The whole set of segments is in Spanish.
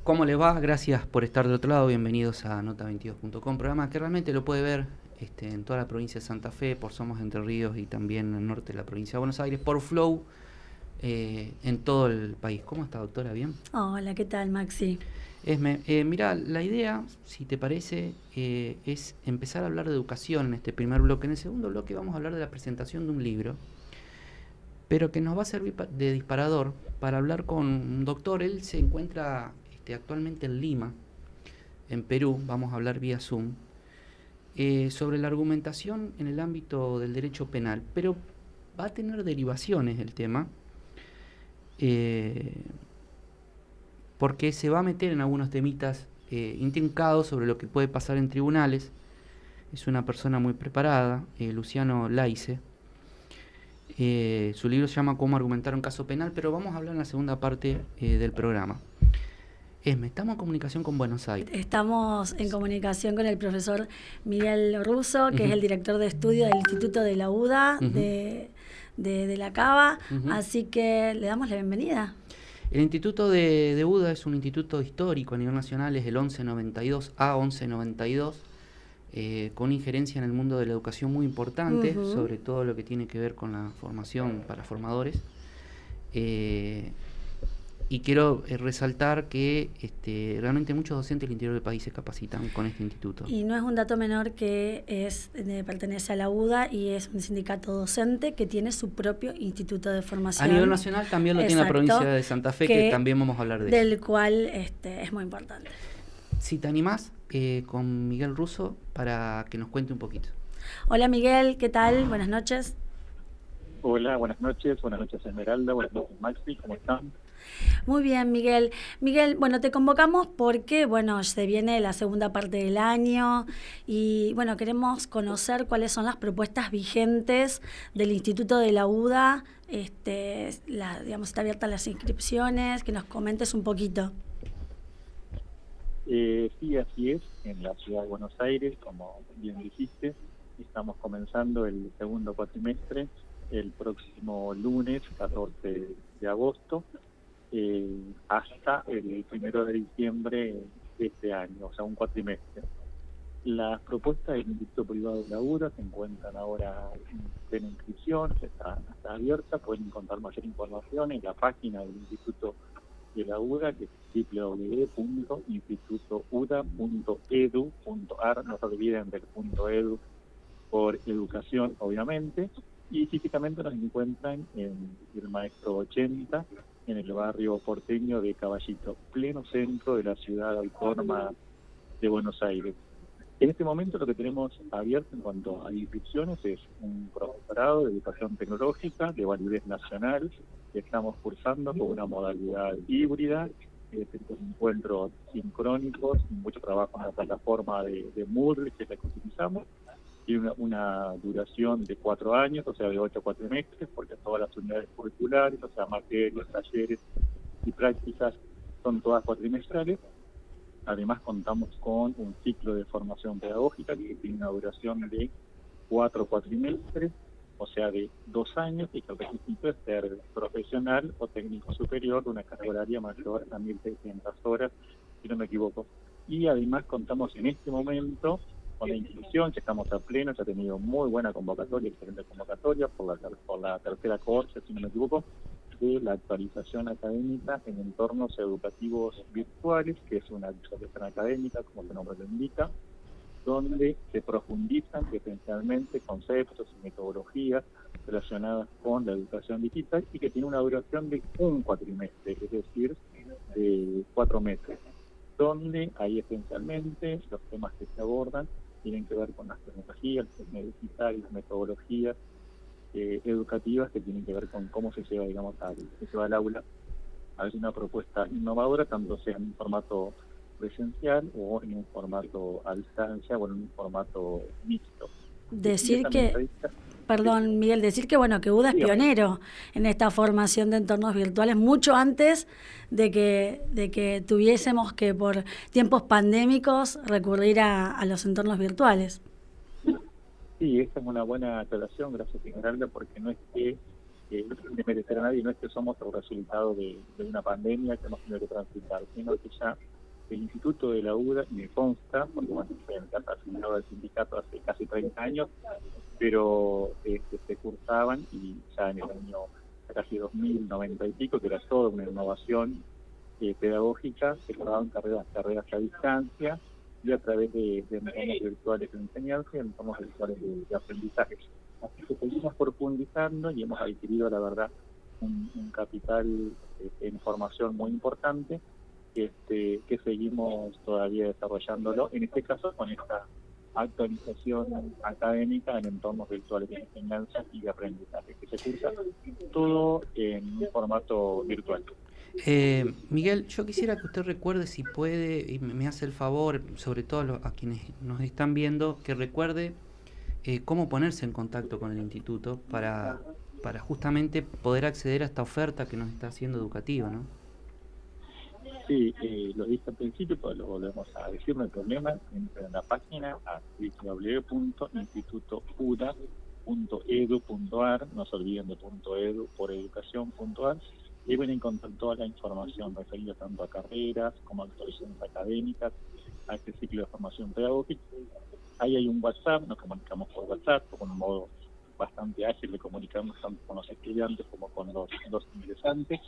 ¿Cómo les va? Gracias por estar del otro lado. Bienvenidos a Nota22.com, programa que realmente lo puede ver en toda la provincia de Santa Fe, por Somos Entre Ríos y también en el norte de la provincia de Buenos Aires, por Flow, en todo el país. ¿Cómo está, doctora? ¿Bien? Hola, ¿qué tal, Maxi? Esme, mira, la idea, si te parece, es empezar a hablar de educación en este primer bloque. En el segundo bloque vamos a hablar de la presentación de un libro, pero que nos va a servir de disparador para hablar con un doctor. Él se encuentra actualmente en Lima, en Perú. Vamos a hablar vía Zoom, sobre la argumentación en el ámbito del derecho penal, pero va a tener derivaciones el tema, porque se va a meter en algunos temitas intrincados sobre lo que puede pasar en tribunales. Es una persona muy preparada, Luciano Laice. Su libro se llama Cómo argumentar un caso penal, pero vamos a hablar en la segunda parte del programa. Esme, estamos en comunicación con Buenos Aires. Estamos en comunicación con el profesor Miguel Russo, que es el director de estudio del Instituto de la UDA de la Cava, así que le damos la bienvenida. El Instituto de UDA es un instituto histórico a nivel nacional, es el 1192, A1192, con injerencia en el mundo de la educación muy importante, sobre todo lo que tiene que ver con la formación para formadores. Y quiero resaltar que realmente muchos docentes del interior del país se capacitan con este instituto. Y no es un dato menor que pertenece a la UDA y es un sindicato docente que tiene su propio instituto de formación. A nivel nacional también lo tiene la provincia de Santa Fe, que también vamos a hablar de eso. Del cual es muy importante. Si te animás, con Miguel Russo para que nos cuente un poquito. Hola Miguel, ¿qué tal? Buenas noches. Hola, buenas noches Esmeralda, buenas noches Maxi, ¿cómo están? Muy bien, Miguel. Miguel, bueno, te convocamos porque, bueno, se viene la segunda parte del año y, bueno, queremos conocer cuáles son las propuestas vigentes del Instituto de la UDA. Digamos, está abiertas las inscripciones, que nos comentes un poquito. Sí, así es, en la ciudad de Buenos Aires, como bien dijiste, estamos comenzando el segundo cuatrimestre el próximo lunes 14 de agosto. Hasta el 1 de diciembre de este año, o sea, un cuatrimestre. Las propuestas del Instituto Privado de la UDA se encuentran ahora en plena inscripción, está abierta, pueden encontrar mayor información en la página del Instituto de la UDA, que es www.institutouda.edu.ar, no se olviden del .edu por educación, obviamente, y físicamente nos encuentran en el Maestro 80, en el barrio porteño de Caballito, pleno centro de la ciudad autónoma de Buenos Aires. En este momento lo que tenemos abierto en cuanto a inscripciones es un profesorado de educación tecnológica de validez nacional que estamos cursando con una modalidad híbrida, encuentros sincrónicos, mucho trabajo en la plataforma de Moodle, que es la que utilizamos, y una duración de 4 años, o sea, de 8 cuatrimestres, porque todas las unidades curriculares, o sea, materias, talleres y prácticas, son todas cuatrimestrales. Además, contamos con un ciclo de formación pedagógica que tiene una duración de 4 cuatrimestres, o sea, de 2 años, y que el requisito es ser profesional o técnico superior de una carga horaria mayor a 1.600 horas, si no me equivoco. Y además contamos en este momento con la inscripción, que estamos a pleno, ya ha tenido muy buena convocatoria, excelente convocatoria por la tercera cohorte, si no me equivoco, de la actualización académica en entornos educativos virtuales, que es una actualización académica, como su nombre lo indica, donde se profundizan esencialmente conceptos y metodologías relacionadas con la educación digital y que tiene una duración de un cuatrimestre, es decir, de 4 meses, donde ahí esencialmente los temas que se abordan tienen que ver con las tecnologías, digitales, metodologías educativas que tienen que ver con cómo se lleva, digamos, al aula alguna propuesta innovadora, tanto sea en un formato presencial o en un formato a distancia o en un formato mixto. Decir que, perdón Miguel, decir que bueno, que UDA es pionero en esta formación de entornos virtuales mucho antes de que tuviésemos que por tiempos pandémicos recurrir a los entornos virtuales. Sí, esta es una buena aclaración, gracias Esmeralda, porque no es que desmerecer a nadie, no es que somos el resultado de una pandemia que hemos tenido que transitar, sino que ya el Instituto de la UDA, y me consta, porque bueno, soy afiliado del sindicato hace casi 30 años, pero se cursaban, y ya en el año casi 2090 y pico, que era toda una innovación pedagógica, se cursaban carreras a distancia y a través de entornos virtuales de enseñanza y entornos virtuales de aprendizaje. Así que seguimos profundizando y hemos adquirido, la verdad, un capital en formación muy importante que seguimos todavía desarrollándolo, en este caso con esta actualización académica en entornos virtuales de enseñanza y de aprendizaje, que se cursa todo en un formato virtual. Miguel, yo quisiera que usted recuerde, si puede, y me hace el favor, sobre todo a quienes nos están viendo, que recuerde cómo ponerse en contacto con el instituto para justamente poder acceder a esta oferta que nos está haciendo educativa, ¿no? Sí, lo dije al principio, pero lo volvemos a decir, no hay problema. Entren en la página a www.institutouda.edu.ar, no se olviden de .edu por educación.ar, y van a encontrar toda la información referida tanto a carreras como a actualizaciones académicas, a este ciclo de formación pedagógica. Ahí hay un WhatsApp, nos comunicamos por WhatsApp, con un modo bastante ágil de comunicarnos tanto con los estudiantes como con los ingresantes,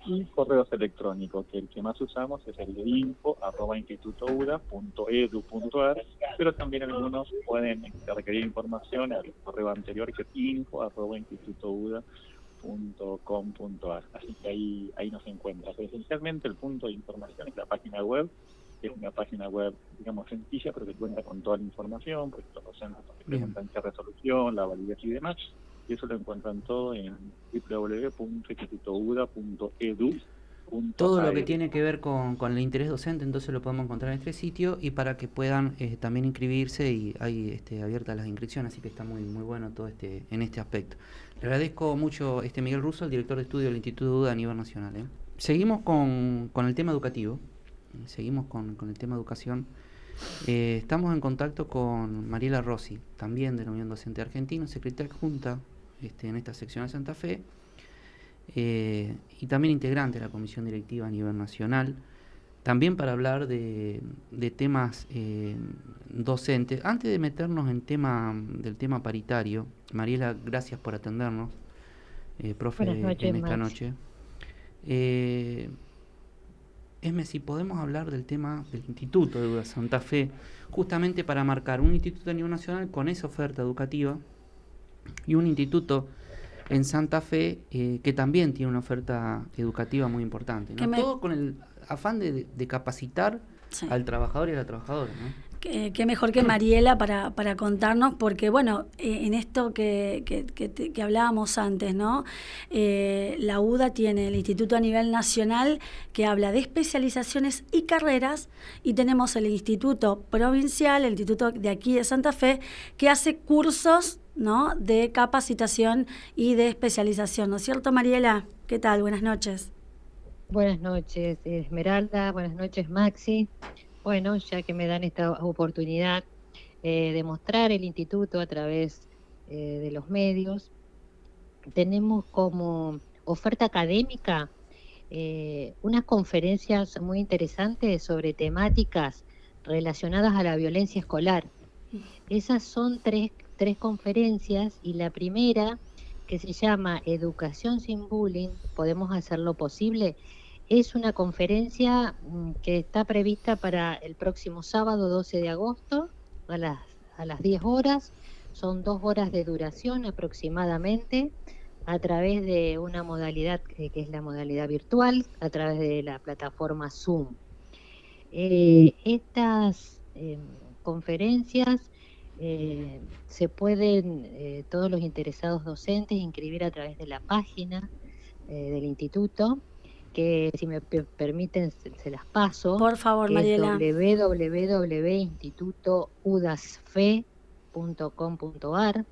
y correos electrónicos, que el que más usamos es el de info@institutouda.edu.ar, pero también algunos pueden requerir información al correo anterior, que es info@institutouda.com.ar. Así que ahí nos encuentra. Pero esencialmente el punto de información es la página web, que es una página web, digamos, sencilla, pero que cuenta con toda la información, porque los docentes preguntan qué resolución, la validez y demás, y eso lo encuentran todo en www.institutouda.edu.ar. Todo lo que tiene que ver con el interés docente, entonces lo podemos encontrar en este sitio, y para que puedan también inscribirse, y hay abiertas las inscripciones, así que está muy muy bueno todo en este aspecto. Le agradezco mucho Miguel Russo, el director de estudio del Instituto UDA a nivel nacional. Seguimos con el tema educativo, seguimos con el tema educación. Estamos en contacto con Mariela Rossi, también de la Unión Docente Argentina, secretaria adjunta en esta sección de Santa Fe, y también integrante de la comisión directiva a nivel nacional, también para hablar de temas docentes. Antes de meternos en del tema paritario, Mariela, gracias por atendernos, profe, Buenas noches, en esta Max. noche. Si podemos hablar del tema del Instituto de UDA Santa Fe, justamente para marcar un instituto a nivel nacional con esa oferta educativa y un instituto en Santa Fe que también tiene una oferta educativa muy importante, ¿no? Todo con el afán de capacitar al trabajador y a la trabajadora, ¿no? Qué mejor que Mariela para contarnos, porque bueno, en esto que hablábamos antes, ¿no? La UDA tiene el instituto a nivel nacional que habla de especializaciones y carreras, y tenemos el instituto provincial, el instituto de aquí de Santa Fe, que hace cursos, ¿no?, de capacitación y de especialización, ¿no es cierto, Mariela? ¿Qué tal? Buenas noches. Buenas noches, Esmeralda. Buenas noches, Maxi. Bueno, ya que me dan esta oportunidad de mostrar el instituto a través de los medios, tenemos como oferta académica unas conferencias muy interesantes sobre temáticas relacionadas a la violencia escolar. Esas son tres conferencias, y la primera, que se llama Educación sin Bullying, ¿podemos hacer lo posible?, es una conferencia que está prevista para el próximo sábado 12 de agosto a las 10 horas. Son 2 horas de duración aproximadamente, a través de una modalidad que es la modalidad virtual, a través de la plataforma Zoom. Estas conferencias se pueden, todos los interesados docentes, inscribir a través de la página del instituto, que si me permiten se las paso. Por favor, Mariela. www.institutoudasfe.com.ar.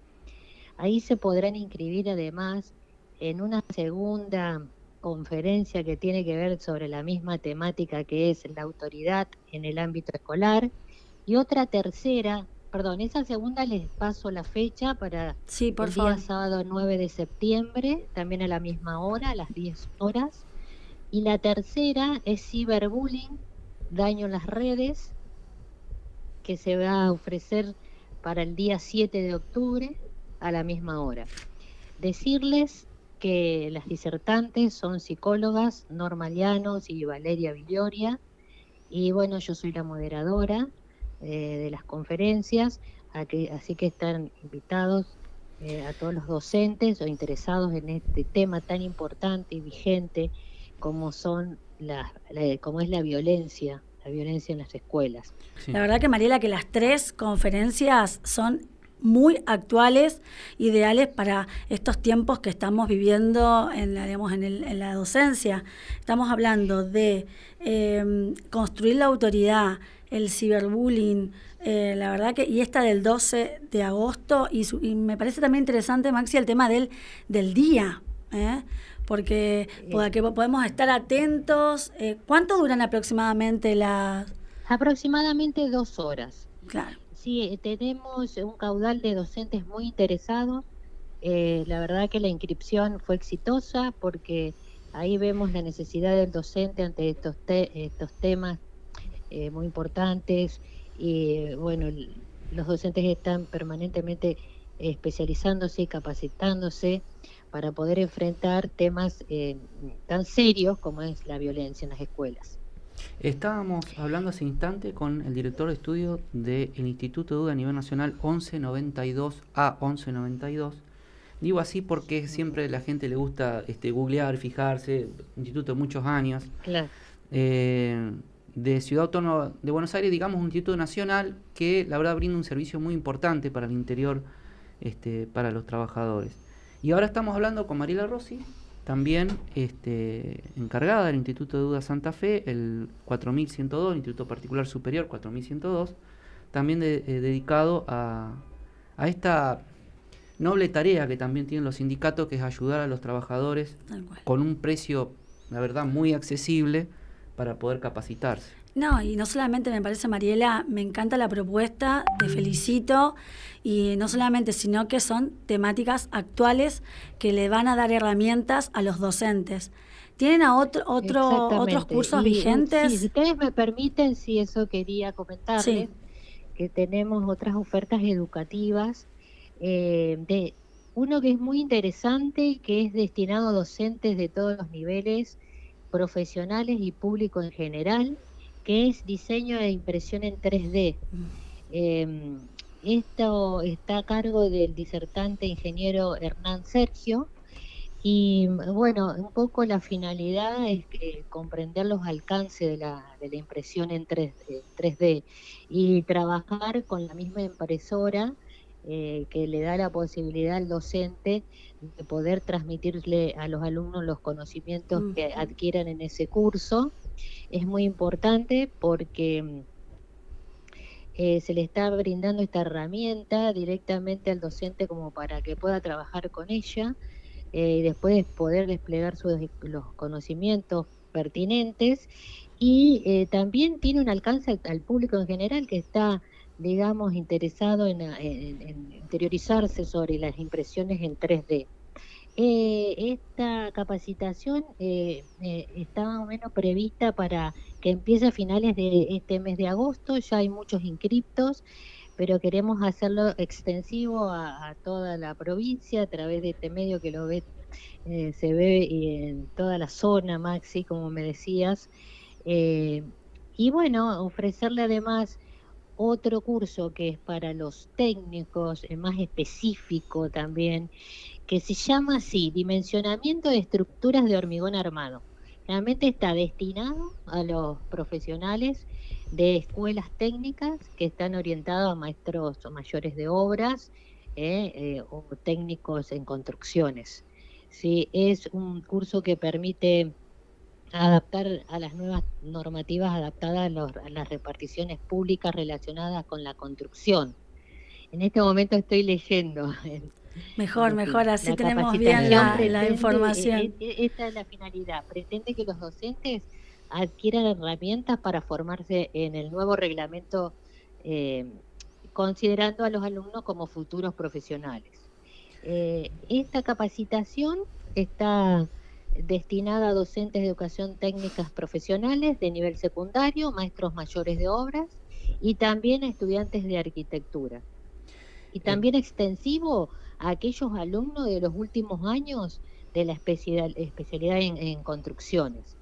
Ahí se podrán inscribir además en una segunda conferencia que tiene que ver sobre la misma temática, que es la autoridad en el ámbito escolar, y otra tercera, esa segunda les paso la fecha para el día sábado 9 de septiembre, también a la misma hora, a las 10 horas. Y la tercera es ciberbullying Daño en las redes, que se va a ofrecer para el día 7 de octubre a la misma hora. Decirles que las disertantes son psicólogas Norma Llanos y Valeria Villoria, y bueno, yo soy la moderadora de las conferencias, así que están invitados a todos los docentes o interesados en este tema tan importante y vigente como son como es la violencia en las escuelas. Sí. La verdad que, Mariela, que las 3 conferencias son muy actuales, ideales para estos tiempos que estamos viviendo en la docencia. Estamos hablando de construir la autoridad, el ciberbullying, la verdad que, y esta del 12 de agosto, y me parece también interesante, Maxi, el tema del día, porque podemos estar atentos. ¿Cuánto duran aproximadamente las...? Aproximadamente 2 horas. Claro. Sí, tenemos un caudal de docentes muy interesados. La verdad que la inscripción fue exitosa porque ahí vemos la necesidad del docente ante estos temas muy importantes. Y bueno, los docentes están permanentemente especializándose y capacitándose para poder enfrentar temas tan serios como es la violencia en las escuelas. Estábamos hablando hace instante con el director de estudio del Instituto de Duda a nivel nacional 1192 a 1192. Digo así porque siempre a la gente le gusta googlear, fijarse, instituto de muchos años. Claro. De Ciudad Autónoma de Buenos Aires, digamos, un instituto nacional que la verdad brinda un servicio muy importante para el interior, para los trabajadores. Y ahora estamos hablando con Mariela Rossi, también encargada del Instituto de Duda Santa Fe, el 4102, Instituto Particular Superior 4102, también dedicado a esta noble tarea que también tienen los sindicatos, que es ayudar a los trabajadores con un precio, la verdad, muy accesible para poder capacitarse. No, y no solamente me parece, Mariela, me encanta la propuesta, te felicito, y no solamente, sino que son temáticas actuales que le van a dar herramientas a los docentes. ¿Tienen otros cursos vigentes? Sí, si ustedes me permiten, sí, eso quería comentarles, Sí. Que tenemos otras ofertas educativas, de uno que es muy interesante, que es destinado a docentes de todos los niveles, profesionales y público en general, que es diseño e impresión en 3D. Esto está a cargo del disertante ingeniero Hernán Sergio, y bueno, un poco la finalidad es comprender los alcances de la impresión en 3D y trabajar con la misma impresora que le da la posibilidad al docente de poder transmitirle a los alumnos los conocimientos que adquieran en ese curso. Es muy importante porque se le está brindando esta herramienta directamente al docente como para que pueda trabajar con ella y después poder desplegar los conocimientos pertinentes, y también tiene un alcance al público en general que está, digamos, interesado en interiorizarse sobre las impresiones en 3D. Esta capacitación está más o menos prevista para que empiece a finales de este mes de agosto. Ya hay muchos inscriptos, pero queremos hacerlo extensivo a toda la provincia a través de este medio que se ve en toda la zona, Maxi, como me decías. Y bueno, ofrecerle además otro curso que es para los técnicos, más específico también, que se llama así, Dimensionamiento de Estructuras de Hormigón Armado. Realmente está destinado a los profesionales de escuelas técnicas que están orientados a maestros o mayores de obras o técnicos en construcciones. Sí, es un curso que permite adaptar a las nuevas normativas adaptadas a las reparticiones públicas relacionadas con la construcción. En este momento estoy leyendo. Mejor, así tenemos bien la información. Esta es la finalidad. Pretende que los docentes adquieran herramientas para formarse en el nuevo reglamento, considerando a los alumnos como futuros profesionales. Esta capacitación está destinada a docentes de educación técnicas profesionales de nivel secundario, maestros mayores de obras y también a estudiantes de arquitectura. Y también extensivo a aquellos alumnos de los últimos años de la especialidad en construcciones.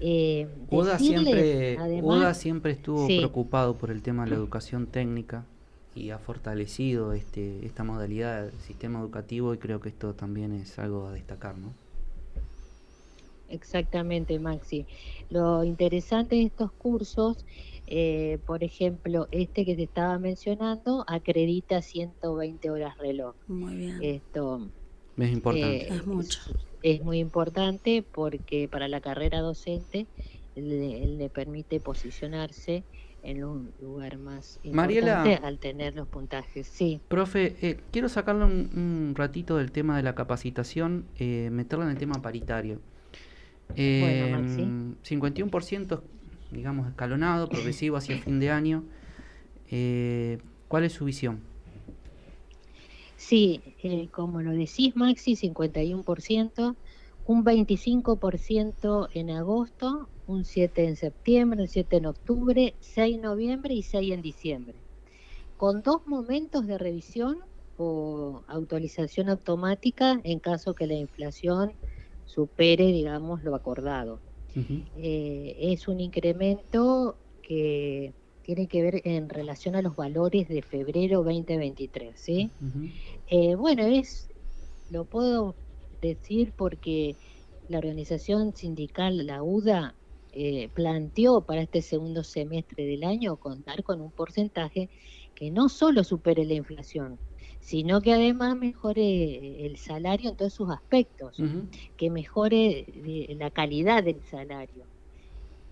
UDA Además, siempre estuvo sí, preocupado por el tema de la educación técnica y ha fortalecido esta modalidad del sistema educativo, y creo que esto también es algo a destacar, ¿no? exactamente, Maxi. Lo interesante de estos cursos, por ejemplo, este que te estaba mencionando, acredita 120 horas reloj. Muy bien. Esto Es importante. Es mucho. es muy importante porque para la carrera docente le permite posicionarse en un lugar más Mariela, importante al tener los puntajes. Sí, profe, quiero sacarle un ratito del tema de la capacitación, meterla en el tema paritario. bueno, Maxi. 51%, digamos, escalonado, progresivo hacia fin de año. ¿Cuál es su visión? Sí, como lo decís, Maxi, 51%, un 25% en agosto, un 7% en septiembre, un 7% en octubre, 6% en noviembre y 6% en diciembre. Con 2 momentos de revisión o actualización automática en caso que la inflación supere, digamos, lo acordado. Uh-huh. Es un incremento que tiene que ver en relación a los valores de febrero 2023, ¿sí? Uh-huh. Bueno, lo puedo decir porque la organización sindical, la UDA, planteó para este segundo semestre del año contar con un porcentaje que no solo supere la inflación, sino que además mejore el salario en todos sus aspectos, Uh-huh. que mejore la calidad del salario,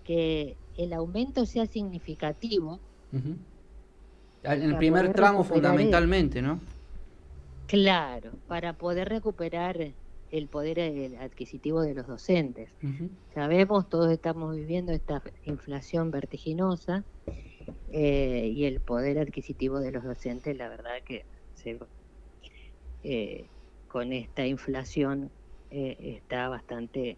que el aumento sea significativo. Uh-huh. En el primer tramo fundamentalmente, ¿no? Claro, para poder recuperar el poder adquisitivo de los docentes. Uh-huh. Sabemos, todos estamos viviendo esta inflación vertiginosa y el poder adquisitivo de los docentes, la verdad que con esta inflación está bastante...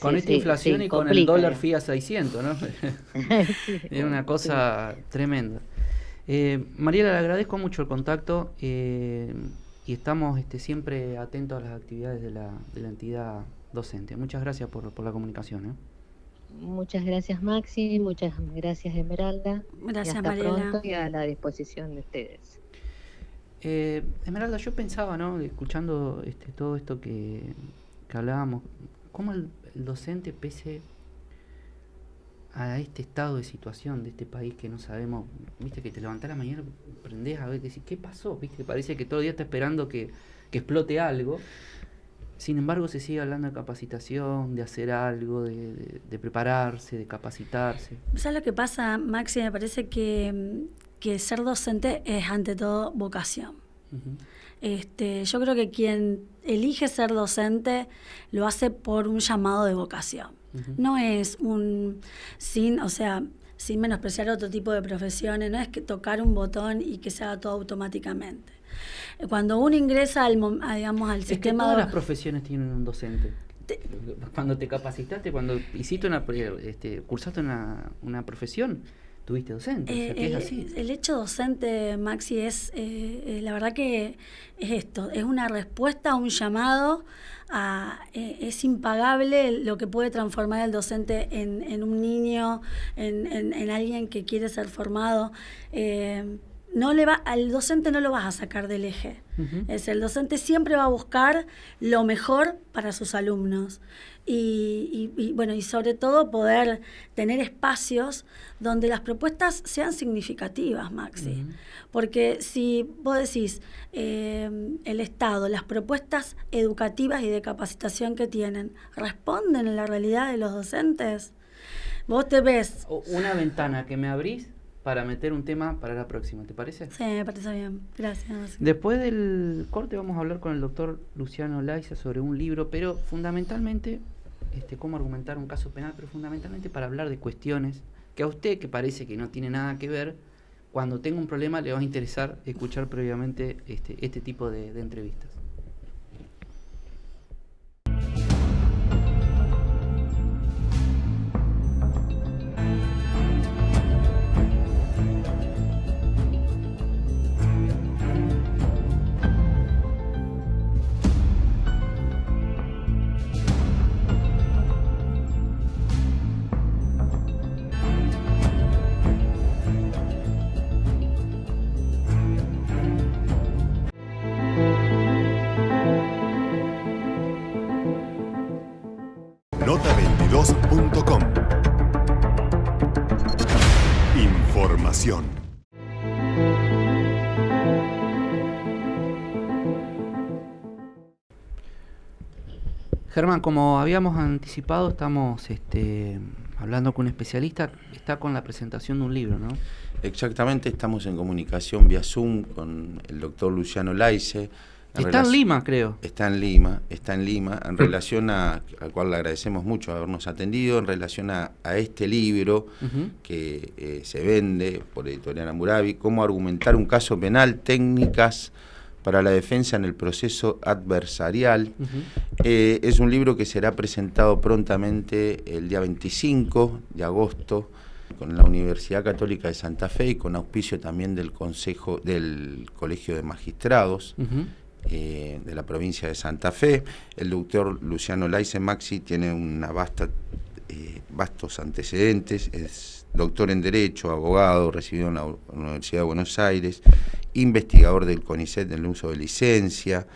con esta inflación y con el dólar FIA 600, ¿no? Sí, es una cosa tremenda. Mariela, le agradezco mucho el contacto y estamos siempre atentos a las actividades de la entidad docente. Muchas gracias por la comunicación. Muchas gracias, Maxi, muchas gracias, Esmeralda. Gracias, y hasta Mariela. pronto y a la disposición de ustedes. Esmeralda, yo pensaba, ¿no?, escuchando todo esto que hablábamos, cómo el docente, pese a este estado de situación de este país que no sabemos, viste, que te levantás a la mañana, prendés a ver, decís, ¿qué pasó? Viste, parece que todo el día está esperando que explote algo. Sin embargo, se sigue hablando de capacitación, de hacer algo, de prepararse, de capacitarse. ¿Sabes lo que pasa, Maxi? Me parece que ser docente es ante todo vocación. Uh-huh. Yo creo que quien elige ser docente lo hace por un llamado de vocación. Uh-huh. No es sin menospreciar otro tipo de profesiones, no es que tocar un botón y que se haga todo automáticamente. Cuando uno ingresa al sistema... Todas las profesiones tienen un docente. Cuando te capacitaste, cuando hiciste cursaste una profesión, tuviste docente. O sea, que es así. El hecho docente, Maxi, es la verdad que es esto, es una respuesta a un llamado, es impagable lo que puede transformar el docente en un niño, en alguien que quiere ser formado. Al docente no lo vas a sacar del eje. Uh-huh. El docente siempre va a buscar lo mejor para sus alumnos. Y sobre todo poder tener espacios donde las propuestas sean significativas, Maxi. Uh-huh. Porque si vos decís, el Estado, las propuestas educativas y de capacitación que tienen, ¿responden a la realidad de los docentes? Vos te ves... Una ventana que me abrís para meter un tema para la próxima, ¿te parece? Sí, me parece bien. Gracias. Después del corte vamos a hablar con el doctor Luciano Laiza sobre un libro, pero fundamentalmente, cómo argumentar un caso penal, pero fundamentalmente para hablar de cuestiones que a usted, que parece que no tiene nada que ver, cuando tenga un problema le va a interesar escuchar previamente este tipo de entrevistas. Nota22.com. Información. Germán, como habíamos anticipado, estamos hablando con un especialista, está con la presentación de un libro, ¿no? Exactamente, estamos en comunicación vía Zoom con el doctor Luciano Laice. Está en Lima, creo. Está en Lima, en relación al cual le agradecemos mucho habernos atendido, en relación a este libro que se vende por Editorial Hammurabi, Cómo argumentar un caso penal, técnicas para la defensa en el proceso adversarial. Es un libro que será presentado prontamente el día 25 de agosto con la Universidad Católica de Santa Fe y con auspicio también del Colegio de Magistrados de la provincia de Santa Fe. El doctor Luciano Laice Maxi tiene vastos antecedentes, es doctor en Derecho, abogado, recibido en la Universidad de Buenos Aires, investigador del CONICET en el uso de licencia,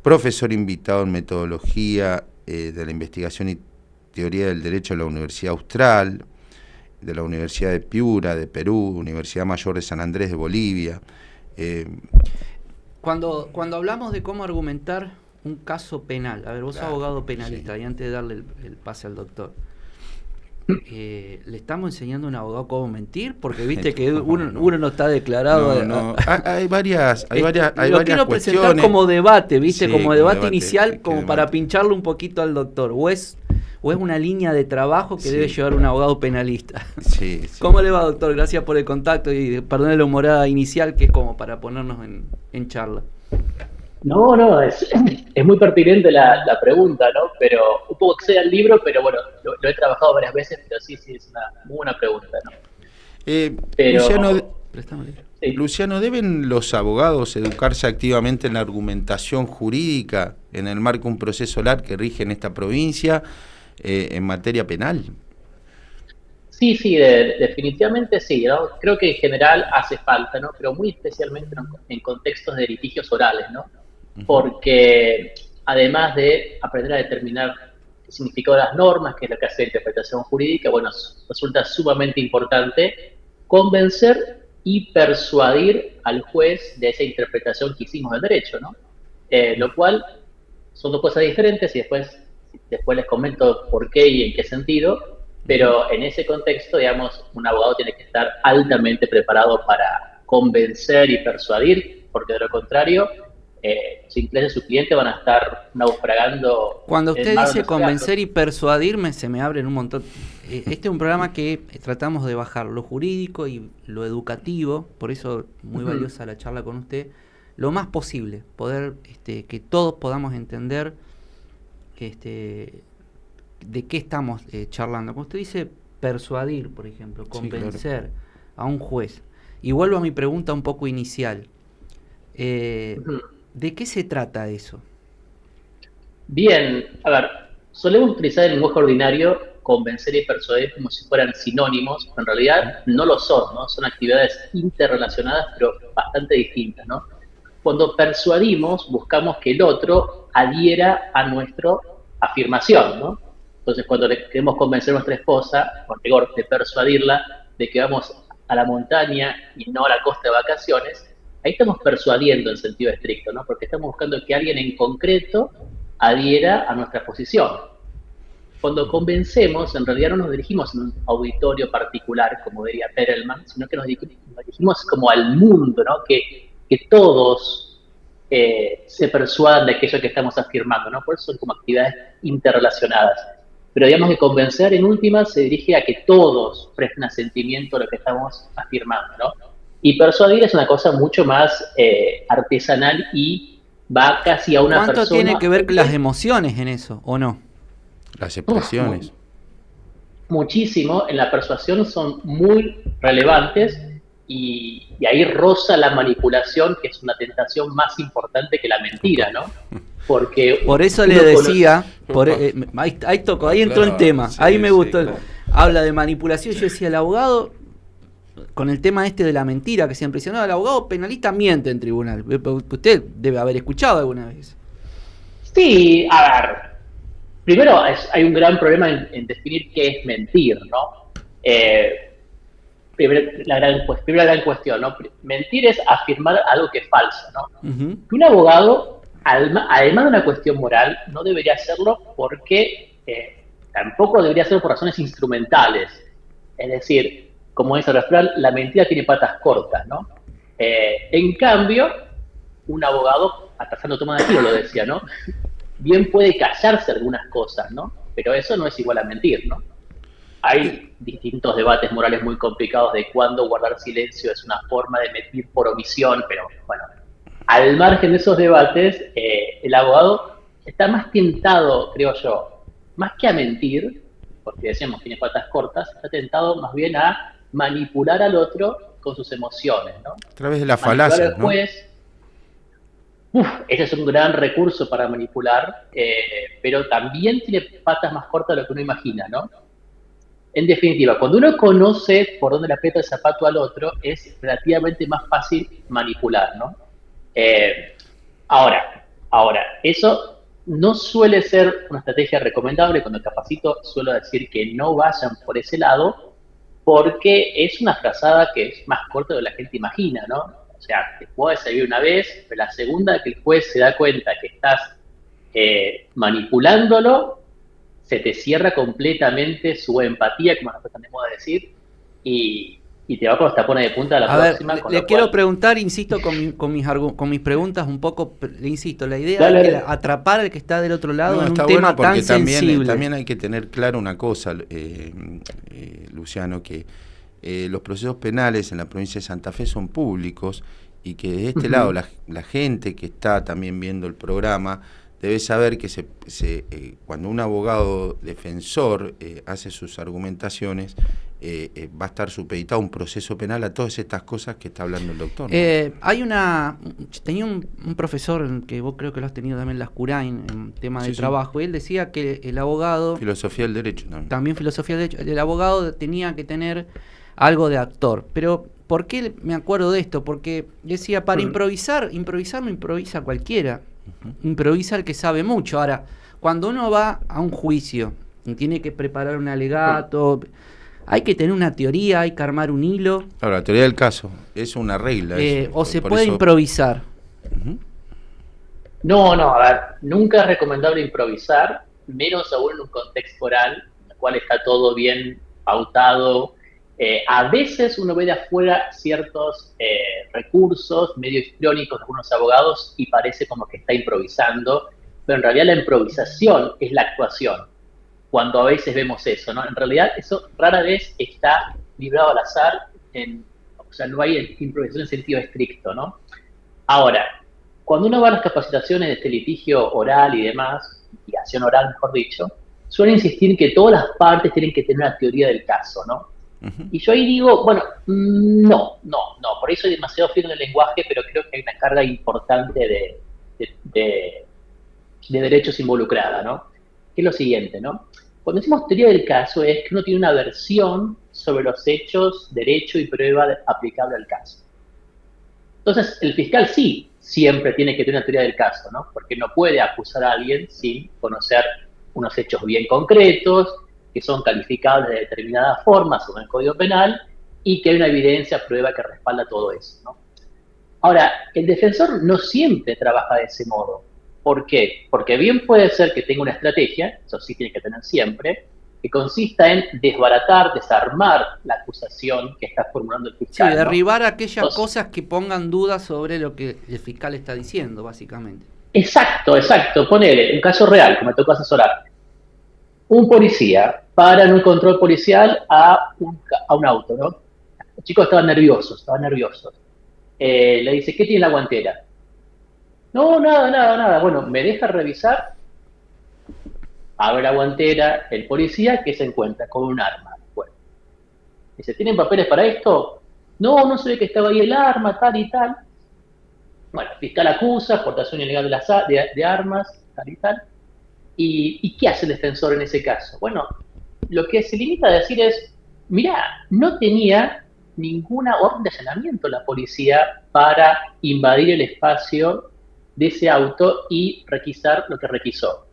profesor invitado en metodología de la investigación y teoría del derecho de la Universidad Austral, de la Universidad de Piura, de Perú, Universidad Mayor de San Andrés de Bolivia. Cuando hablamos de cómo argumentar un caso penal, a ver, vos sos abogado penalista, y antes de darle el pase al doctor, ¿le estamos enseñando a un abogado cómo mentir? Porque viste que uno no está declarado. No. Hay varias lo quiero presentar cuestiones como debate, viste, sí, como debate inicial, como como debate. para pincharle un poquito al doctor. O es una línea de trabajo que debe llevar un abogado penalista. Sí. ¿Cómo le va, doctor? Gracias por el contacto y perdone la humorada inicial, que es como para ponernos en charla. No, es muy pertinente la pregunta, ¿no? Pero un poco excede al libro, pero bueno, lo he trabajado varias veces, pero sí, es una muy buena pregunta, ¿no? Luciano, ¿deben los abogados educarse activamente en la argumentación jurídica en el marco de un proceso oral que rige en esta provincia en materia penal? Sí, definitivamente sí, ¿no? Creo que en general hace falta, ¿no? Pero muy especialmente en contextos de litigios orales, ¿no? Porque además de aprender a determinar el significado de las normas, que es lo que hace la interpretación jurídica, bueno, resulta sumamente importante convencer y persuadir al juez de esa interpretación que hicimos del derecho, ¿no? Lo cual son dos cosas diferentes y después les comento por qué y en qué sentido, pero en ese contexto, digamos, un abogado tiene que estar altamente preparado para convencer y persuadir, porque de lo contrario, los intereses de su cliente van a estar naufragando. Cuando usted dice convencer y persuadir, se me abren un montón. Este es un programa que tratamos de bajar lo jurídico y lo educativo, por eso muy valiosa la charla con usted, lo más posible, poder que todos podamos entender de qué estamos charlando. Como usted dice, persuadir, por ejemplo, convencer a un juez. Y vuelvo a mi pregunta un poco inicial. ¿De qué se trata eso? Bien, a ver, solemos utilizar el lenguaje ordinario convencer y persuadir como si fueran sinónimos, pero en realidad no lo son, ¿no? Son actividades interrelacionadas, pero bastante distintas, ¿no? Cuando persuadimos, buscamos que el otro adhiera a nuestra afirmación, ¿no? Entonces, cuando le queremos convencer a nuestra esposa, con rigor de persuadirla, de que vamos a la montaña y no a la costa de vacaciones, ahí estamos persuadiendo en sentido estricto, ¿no? Porque estamos buscando que alguien en concreto adhiera a nuestra posición. Cuando convencemos, en realidad no nos dirigimos a un auditorio particular, como diría Perelman, sino que nos dirigimos como al mundo, ¿no? Que todos se persuadan de aquello que estamos afirmando, ¿no? Por eso son como actividades interrelacionadas. Pero digamos que convencer en última se dirige a que todos presten asentimiento a lo que estamos afirmando, ¿no? Y persuadir es una cosa mucho más artesanal y va casi a una persona. ¿Cuánto tiene que ver las emociones en eso, o no? Las expresiones. Muchísimo. En la persuasión son muy relevantes y ahí roza la manipulación, que es una tentación más importante que la mentira, ¿no? Porque por eso le decía, ahí tocó, ahí entró el tema, sí, ahí me gustó. Claro. Habla de manipulación, yo decía, el abogado, con el tema de la mentira que siempre dice, no, el abogado penalista miente en tribunal. Usted debe haber escuchado alguna vez. Sí, a ver, primero hay un gran problema en definir qué es mentir, ¿no? Primera gran cuestión, ¿no? Mentir es afirmar algo que es falso, ¿no? Que un abogado, además de una cuestión moral, no debería hacerlo porque tampoco debería hacerlo por razones instrumentales. Es decir, como dice el refrán, la mentira tiene patas cortas, ¿no? En cambio, un abogado, hasta Santo Tomás de Aquino lo decía, ¿no? Bien puede callarse algunas cosas, ¿no? Pero eso no es igual a mentir, ¿no? Hay distintos debates morales muy complicados de cuándo guardar silencio es una forma de mentir por omisión, pero bueno, al margen de esos debates, el abogado está más tentado, creo yo, más que a mentir, porque decíamos tiene patas cortas, está tentado más bien a manipular al otro con sus emociones, ¿no? A través de la falacia, ¿no? Ese es un gran recurso para manipular, pero también tiene patas más cortas de lo que uno imagina, ¿no? En definitiva, cuando uno conoce por dónde le aprieta el zapato al otro, es relativamente más fácil manipular, ¿no? Ahora, eso no suele ser una estrategia recomendable. Cuando capacito suelo decir que no vayan por ese lado, porque es una frazada que es más corta de lo que la gente imagina, ¿no? O sea, te puede servir una vez, pero la segunda que el juez se da cuenta que estás manipulándolo, se te cierra completamente su empatía, como nosotros tenemos a decir, y te va con los tapones de punta a la próxima. Ver, le quiero preguntar, insisto, con mis preguntas un poco, le insisto, la idea es que atrapar al que está del otro lado en un tema tan sensible. También hay que tener claro una cosa, Luciano, que los procesos penales en la provincia de Santa Fe son públicos y que de este lado la gente que está también viendo el programa debe saber que cuando un abogado defensor hace sus argumentaciones, va a estar supeditado a un proceso penal a todas estas cosas que está hablando el doctor, ¿no? Tenía un profesor que vos creo que lo has tenido también en las Curain, en tema de trabajo, y él decía que el abogado... Filosofía del derecho también. También filosofía del derecho. El abogado tenía que tener algo de actor, pero ¿por qué me acuerdo de esto? Porque decía, para improvisar no improvisa cualquiera. Improvisa el que sabe mucho. Ahora, cuando uno va a un juicio y tiene que preparar un alegato, hay que tener una teoría, hay que armar un hilo. Claro, la teoría del caso es una regla. O se puede improvisar. No, a ver, nunca es recomendable improvisar, menos aún en un contexto oral, en el cual está todo bien pautado. A veces uno ve de afuera ciertos recursos medio histriónicos de algunos abogados y parece como que está improvisando, pero en realidad la improvisación es la actuación, cuando a veces vemos eso, ¿no? En realidad eso rara vez está librado al azar, o sea, no hay improvisación en sentido estricto, ¿no? Ahora, cuando uno va a las capacitaciones de este litigio oral y demás, litigación oral mejor dicho, suelen insistir que todas las partes tienen que tener una teoría del caso, ¿no? Y yo ahí digo, bueno, no, por eso soy demasiado firme en el lenguaje, pero creo que hay una carga importante de derechos involucrada, ¿no? Que es lo siguiente, ¿no? Cuando decimos teoría del caso es que uno tiene una versión sobre los hechos, derecho y prueba aplicable al caso. Entonces, el fiscal sí siempre tiene que tener una teoría del caso, ¿no? Porque no puede acusar a alguien sin conocer unos hechos bien concretos, que son calificables de determinadas formas según el Código Penal y que hay una evidencia, prueba que respalda todo eso, ¿no? Ahora, el defensor no siempre trabaja de ese modo. ¿Por qué? Porque bien puede ser que tenga una estrategia, eso sí tiene que tener siempre, que consista en desbaratar, desarmar la acusación que está formulando el fiscal. Sí, derribar aquellas cosas que pongan dudas sobre lo que el fiscal está diciendo, básicamente. Exacto. Ponele un caso real que me tocó asesorar. Un policía para en un control policial a un auto, ¿no? Los chicos estaban nerviosos. Le dice, ¿qué tiene la guantera? No, nada. Bueno, ¿me deja revisar? Abre la guantera, el policía, ¿qué se encuentra? Con un arma. Bueno, dice, ¿tienen papeles para esto? No se ve que estaba ahí el arma, tal y tal. Bueno, el fiscal acusa, portación ilegal de armas, tal y tal. ¿Y qué hace el defensor en ese caso? Bueno, lo que se limita a decir es, mirá, no tenía ninguna orden de allanamiento la policía para invadir el espacio de ese auto y requisar lo que requisó.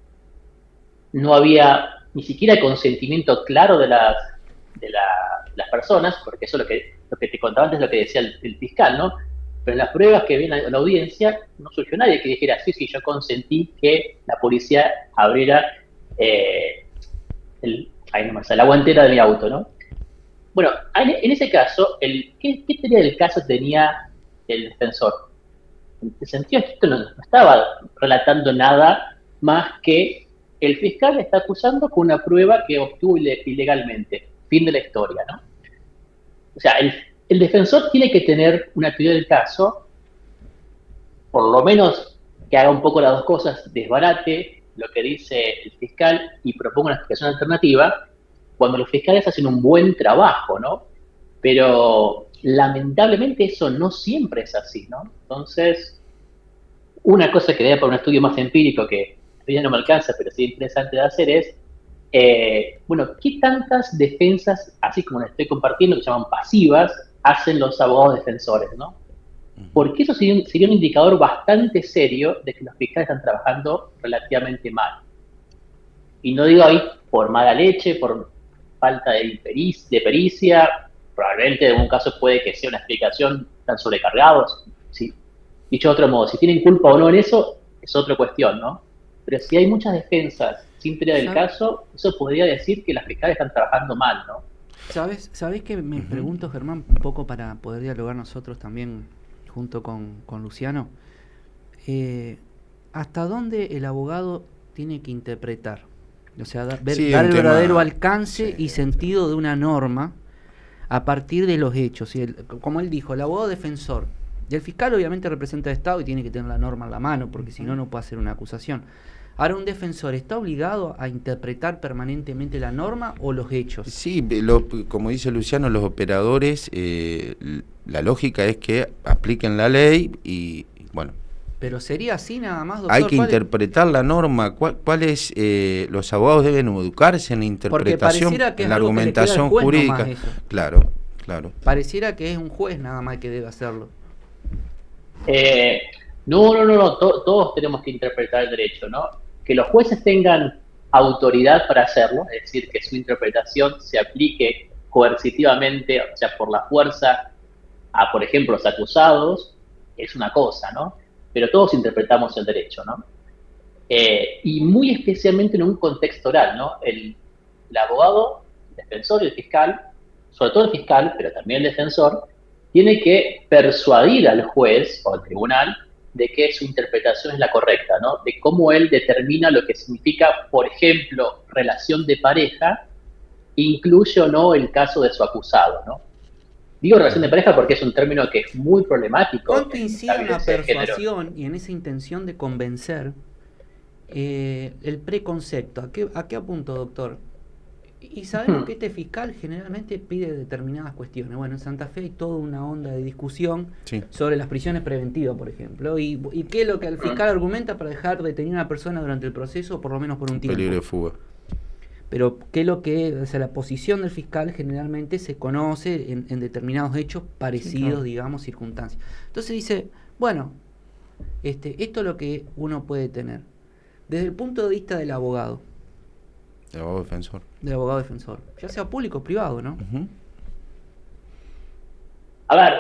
no había ni siquiera consentimiento claro de las personas, porque eso es lo que te contaba antes, lo que decía el fiscal, ¿no? Pero en las pruebas que viene a la audiencia no surgió nadie que dijera, sí, yo consentí que la policía abriera la guantera de mi auto, ¿no? Bueno, en ese caso, ¿qué teoría del caso tenía el defensor? En el sentido que esto no estaba relatando nada más que el fiscal está acusando con una prueba que obtuvo ilegalmente. Fin de la historia, ¿no? O sea, el defensor tiene que tener una teoría del caso, por lo menos que haga un poco las dos cosas, desbarate lo que dice el fiscal y proponga una explicación alternativa, cuando los fiscales hacen un buen trabajo, ¿no? Pero lamentablemente eso no siempre es así, ¿no? Entonces, una cosa que daría para un estudio más empírico, que ya no me alcanza, pero sí interesante de hacer es, bueno, ¿qué tantas defensas, así como les estoy compartiendo, que se llaman pasivas, hacen los abogados defensores, ¿no? Porque eso sería un indicador bastante serio de que los fiscales están trabajando relativamente mal. Y no digo ahí por mala leche, por falta de pericia, probablemente en un caso puede que sea una explicación, están sobrecargados. ¿Sí? Dicho de otro modo, si tienen culpa o no en eso, es otra cuestión, ¿no? Pero si hay muchas defensas sin teoría del caso, eso podría decir que las fiscales están trabajando mal, ¿no? ¿Sabes que me pregunto, Germán, un poco para poder dialogar nosotros también junto con Luciano? ¿Hasta dónde el abogado tiene que interpretar? O sea, dar el verdadero alcance y sentido de una norma a partir de los hechos. Como él dijo, el abogado defensor y el fiscal obviamente representa al Estado y tiene que tener la norma en la mano, porque si no, no puede hacer una acusación. Ahora, ¿un defensor está obligado a interpretar permanentemente la norma o los hechos? Sí, como dice Luciano, los operadores, la lógica es que apliquen la ley y, bueno. Pero sería así nada más, doctor. Hay que interpretar la norma. ¿Cuál es? Los abogados deben educarse en la interpretación, en la argumentación jurídica. Claro. Pareciera que es un juez nada más que debe hacerlo. No. Todos tenemos que interpretar el derecho, ¿no? Que los jueces tengan autoridad para hacerlo, es decir, que su interpretación se aplique coercitivamente, o sea, por la fuerza a, por ejemplo, los acusados, es una cosa, ¿no? Pero todos interpretamos el derecho, ¿no? Y muy especialmente en un contexto oral, ¿no? El abogado, el defensor y el fiscal, sobre todo el fiscal, pero también el defensor, tiene que persuadir al juez o al tribunal de que su interpretación es la correcta, ¿no? De cómo él determina lo que significa, por ejemplo, relación de pareja, incluye o no el caso de su acusado, ¿no? Digo relación de pareja porque es un término que es muy problemático. ¿Cuánto incide en la persuasión y en esa intención de convencer el preconcepto? ¿A qué apunto, doctor? Y sabemos que este fiscal generalmente pide determinadas cuestiones. Bueno, en Santa Fe hay toda una onda de discusión sobre las prisiones preventivas, por ejemplo. ¿Y qué es lo que el fiscal argumenta para dejar detenida a una persona durante el proceso, por lo menos por un tiempo? Peligro de fuga. Pero qué es lo que, o sea, la posición del fiscal generalmente se conoce en determinados hechos parecidos, digamos, circunstancias. Entonces dice, bueno, esto es lo que uno puede tener. Desde el punto de vista del abogado. Del abogado defensor. Del abogado defensor. Ya sea público o privado, ¿no? A ver,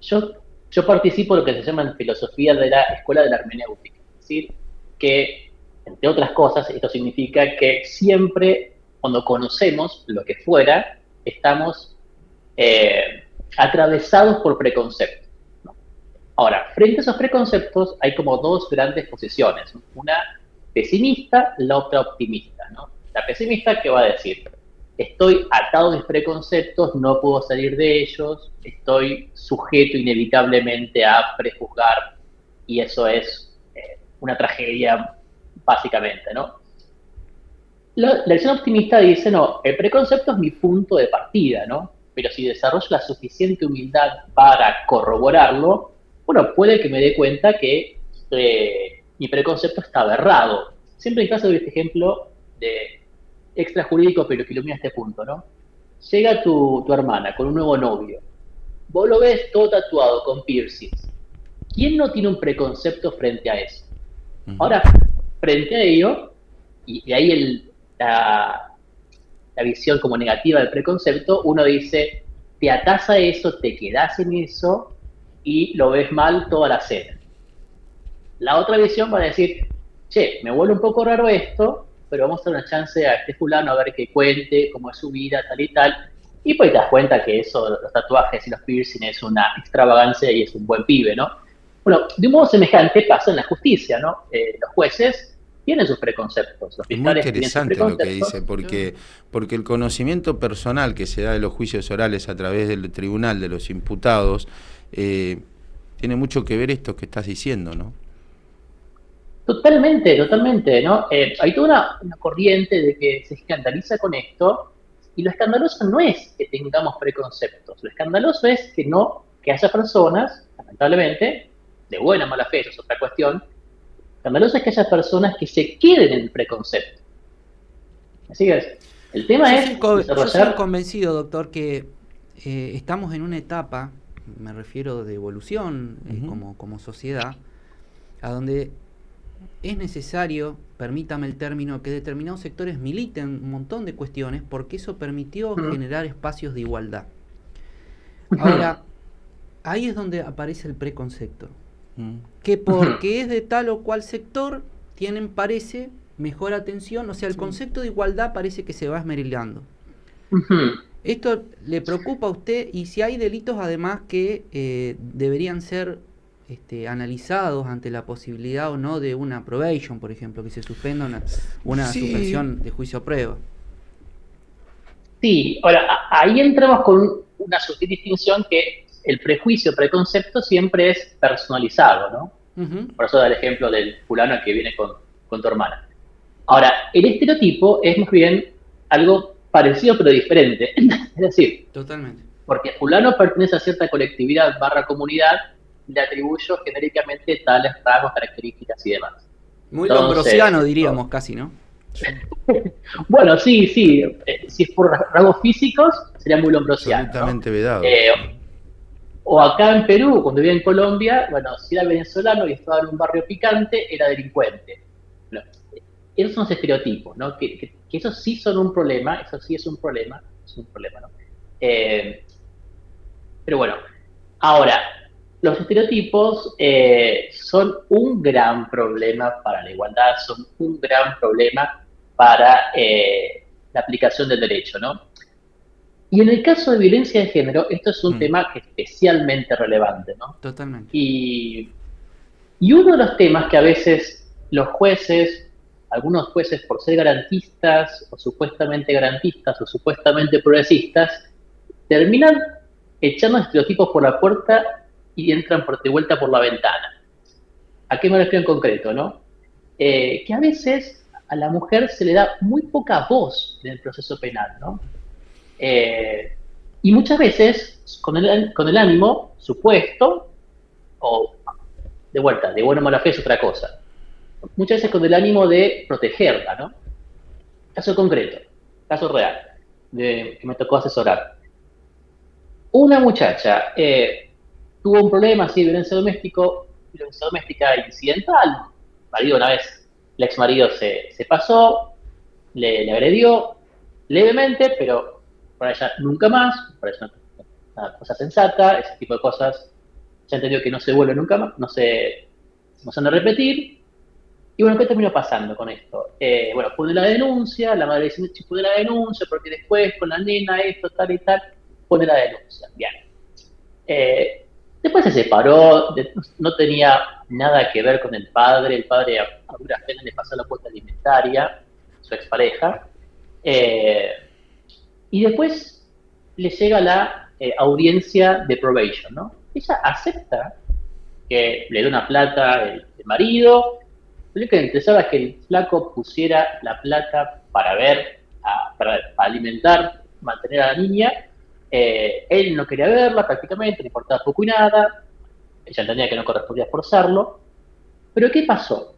yo participo de lo que se llama en filosofía de la escuela de la hermenéutica. Es decir, que, entre otras cosas, esto significa que siempre, cuando conocemos lo que fuera, estamos atravesados por preconceptos, ¿no? Ahora, frente a esos preconceptos hay como dos grandes posiciones. Una pesimista, la otra optimista, ¿no? La pesimista, ¿qué va a decir? Estoy atado a mis preconceptos, no puedo salir de ellos, estoy sujeto inevitablemente a prejuzgar, y eso es una tragedia, básicamente, ¿no? La visión optimista dice, no, el preconcepto es mi punto de partida, ¿no? Pero si desarrollo la suficiente humildad para corroborarlo, bueno, puede que me dé cuenta que mi preconcepto está aberrado. Siempre en caso de este ejemplo de extrajurídico, pero que ilumina este punto, ¿no? Llega tu hermana con un nuevo novio. Vos lo ves todo tatuado, con piercings. ¿Quién no tiene un preconcepto frente a eso? Ahora, frente a ello, y de ahí la visión como negativa del preconcepto, uno dice, te atás a eso, te quedás en eso y lo ves mal toda la cena. La otra visión va a decir, che, me vuelve un poco raro esto, pero vamos a dar una chance a este fulano a ver que cuente cómo es su vida, tal y tal. Y pues te das cuenta que eso, los tatuajes y los piercing es una extravagancia y es un buen pibe, ¿no? Bueno, de un modo semejante pasa en la justicia, ¿no? Los jueces tienen sus preconceptos. Los Es muy fiscales tienen sus interesante lo que preconceptos. dice, porque el conocimiento personal que se da de los juicios orales a través del tribunal, de los imputados, tiene mucho que ver esto que estás diciendo, ¿no? Totalmente, totalmente, ¿no? Hay toda una corriente de que se escandaliza con esto, y lo escandaloso no es que tengamos preconceptos, lo escandaloso es que haya personas, lamentablemente, de buena o mala fe, eso es otra cuestión, escandaloso es que haya personas que se queden en el preconcepto. Así que el tema es Yo desarrollar... soy convencido, doctor, que estamos en una etapa, me refiero de evolución como sociedad, a donde es necesario, permítame el término, que determinados sectores militen un montón de cuestiones, porque eso permitió generar espacios de igualdad. Ahora, ahí es donde aparece el preconcepto, que porque es de tal o cual sector, parece, mejor atención, o sea, el concepto de igualdad parece que se va esmerilando. ¿Esto le preocupa a usted? Y si hay delitos además que deberían ser analizados ante la posibilidad o no de una probation, por ejemplo, que se suspenda una suspensión de juicio a prueba. Sí, ahora, ahí entramos con una sutil distinción que el preconcepto siempre es personalizado, ¿no? Por eso da el ejemplo del fulano que viene con tu hermana. Ahora, el estereotipo es más bien algo parecido pero diferente. Es decir, totalmente, porque fulano pertenece a cierta colectividad / comunidad, le atribuyo genéricamente tales rasgos, características y demás. Muy lombrosiano, diríamos, casi, ¿no? Bueno, sí. Si es por rasgos físicos, sería muy lombrosiano, Absolutamente ¿no? vedado. O acá en Perú, cuando vivía en Colombia, bueno, si era venezolano y estaba en un barrio picante, era delincuente. Bueno, esos son los estereotipos, ¿no? Que esos sí son un problema, eso sí es un problema, ¿no? Pero bueno, ahora, los estereotipos son un gran problema para la igualdad, son un gran problema para la aplicación del derecho, ¿no? Y en el caso de violencia de género, esto es un tema que es especialmente relevante, ¿no? Totalmente. Y uno de los temas que a veces los jueces, algunos jueces por ser garantistas, o supuestamente progresistas, terminan echando estereotipos por la puerta y entran de vuelta por la ventana. ¿A qué me refiero en concreto, no? Que a veces a la mujer se le da muy poca voz en el proceso penal, ¿no? Y muchas veces con el ánimo supuesto, o de vuelta, de buena o mala fe es otra cosa, muchas veces con el ánimo de protegerla, ¿no? Caso concreto, caso real, que me tocó asesorar. Una muchacha tuvo un problema así de violencia doméstica incidental. Marido una vez, el ex marido se pasó, le agredió levemente, pero para ella nunca más, para ella una cosa sensata, ese tipo de cosas, ya entendió que no se vuelve nunca más, no se van a repetir. Y bueno, ¿qué terminó pasando con esto? Bueno, pone la denuncia, la madre dice, pone la denuncia, porque después con la nena esto, tal y tal, pone la denuncia. Bien. Después se separó, no tenía nada que ver con el padre a duras penas le pasó la cuota alimentaria, su expareja, y después le llega la audiencia de probation, ¿no? Ella acepta que le dé una plata el marido, lo que le interesaba es que el flaco pusiera la plata para alimentar, mantener a la niña. Él no quería verla prácticamente, le importaba poco y nada, ella entendía que no correspondía forzarlo, pero ¿qué pasó?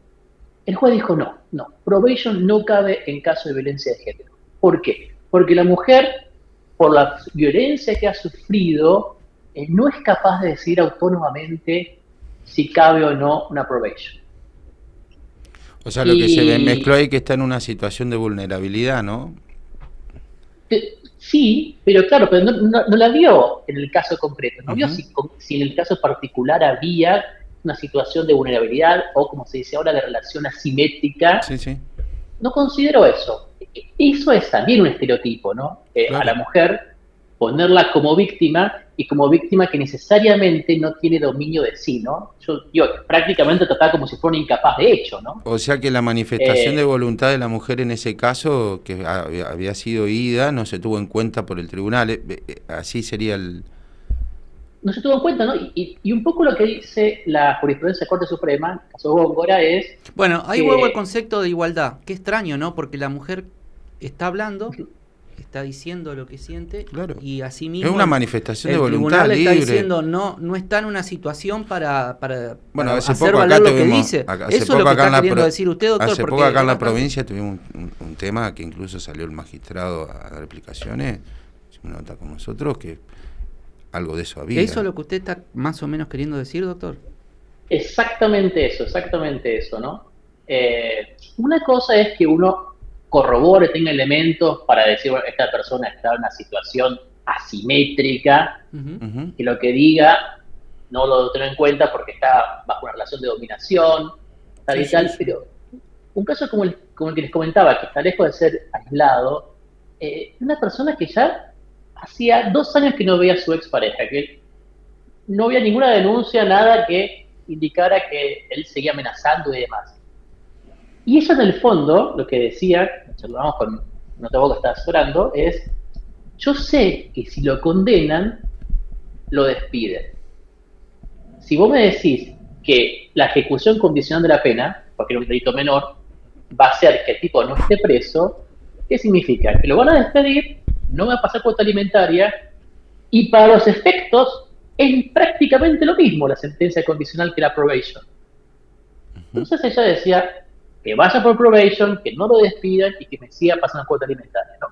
El juez dijo no, probation no cabe en caso de violencia de género. ¿Por qué? Porque la mujer, por la violencia que ha sufrido, no es capaz de decidir autónomamente si cabe o no una probation. O sea, lo que se mezcló ahí que está en una situación de vulnerabilidad, ¿no? Sí, pero claro, pero no la vio en el caso concreto, no vio Ujú. si en el caso particular había una situación de vulnerabilidad o, como se dice ahora, de relación asimétrica. Sí, sí, No considero eso. Eso es también un estereotipo, ¿no? A la claro. mujer ponerla como víctima y como víctima que necesariamente no tiene dominio de sí, ¿no? Yo prácticamente trataba como si fuera un incapaz de hecho, ¿no? O sea que la manifestación de Eh, voluntad de la mujer en ese caso, que había sido oída, no se tuvo en cuenta por el tribunal. Así sería el... no se tuvo en cuenta, ¿no? Y un poco lo que dice la jurisprudencia de Corte Suprema, en el caso de Góngora, es Bueno, ahí vuelvo al que concepto de igualdad. Qué extraño, ¿no? Porque la mujer está hablando, está diciendo lo que siente Claro. y así Es mismo una manifestación de el voluntad tribunal le está libre. diciendo no está en una situación para Bueno, hace hacer poco valer acá lo que tuvimos, dice. hace Eso es poco lo que acá en está la queriendo decir usted, doctor. hace porque poco acá en la es bastante- provincia tuvimos un tema que incluso salió el magistrado a dar explicaciones, hizo una nota con nosotros, que algo de eso había. ¿Eso es lo que usted está más o menos queriendo decir, doctor? exactamente eso, ¿no? Una cosa es que uno corrobore, tenga elementos para decir, bueno, esta persona está en una situación asimétrica, Ujú. Ujú. que lo que diga no lo tenga en cuenta porque está bajo una relación de dominación, tal Sí, y tal, sí. pero un caso como el que les comentaba, que está lejos de ser aislado, una persona que ya hacía 2 años que no veía a su expareja, que no había ninguna denuncia, nada que indicara que él seguía amenazando y demás. Y ella en el fondo, lo que decía, charlamos con una voz que estaba llorando, es, yo sé que si lo condenan, lo despiden. Si vos me decís que la ejecución condicional de la pena, porque era un delito menor, va a ser que el tipo no esté preso, ¿qué significa? Que lo van a despedir, no va a pasar cuota alimentaria, y para los efectos es prácticamente lo mismo la sentencia condicional que la probation. Entonces ella decía que vaya por probation, que no lo despidan y que me siga pasando cuota alimentaria, ¿no?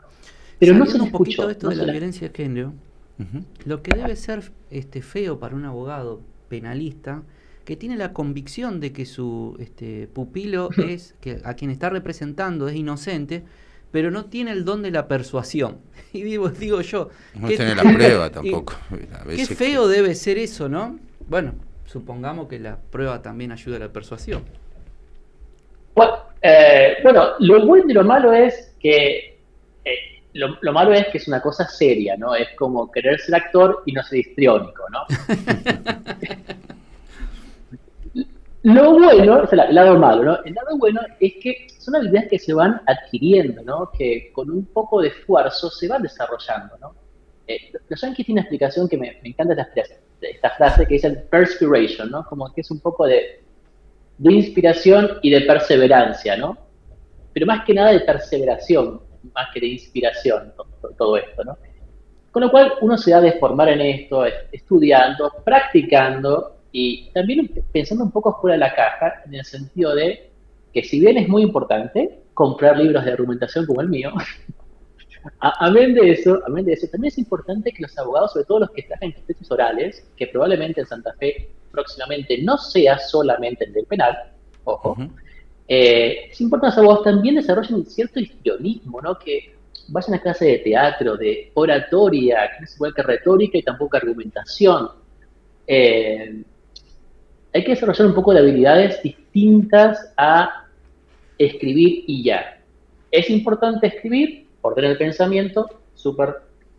Pero no se Saliendo la un poquito escuchó. de esto No de se la la... violencia de género, Ujú. lo que debe ser feo para un abogado penalista que tiene la convicción de que su pupilo que a quien está representando es inocente, pero no tiene el don de la persuasión. Y digo yo, No qué- tiene la prueba y- tampoco. A qué veces feo debe ser eso, ¿no? Bueno, supongamos que la prueba también ayuda a la persuasión. Bueno, lo bueno y lo malo es que lo malo es que es una cosa seria, ¿no? Es como querer ser actor y no ser histriónico, ¿no? Lo bueno, es el lado malo, ¿no? El lado bueno es que son habilidades que se van adquiriendo, ¿no? Que con un poco de esfuerzo se van desarrollando, ¿no? Los Yankees tienen una explicación que me encanta esta frase que dice el perspiration, ¿no? Como que es un poco de inspiración y de perseverancia, ¿no? Pero más que nada de perseveración, más que de inspiración, todo esto, ¿no? Con lo cual uno se va a deformar en esto, estudiando, practicando y también pensando un poco fuera de la caja, en el sentido de que si bien es muy importante comprar libros de argumentación como el mío, amén de eso, también es importante que los abogados, sobre todo los que están en juicios orales, que probablemente en Santa Fe próximamente no sea solamente el del penal, ojo, Ujú. es importante que los abogados también desarrollen cierto histrionismo, ¿no? Que vayan a clases de teatro, de oratoria, que no es igual que retórica y tampoco argumentación. Hay que desarrollar un poco de habilidades distintas a escribir y ya. Es importante escribir, ordenar el pensamiento, súper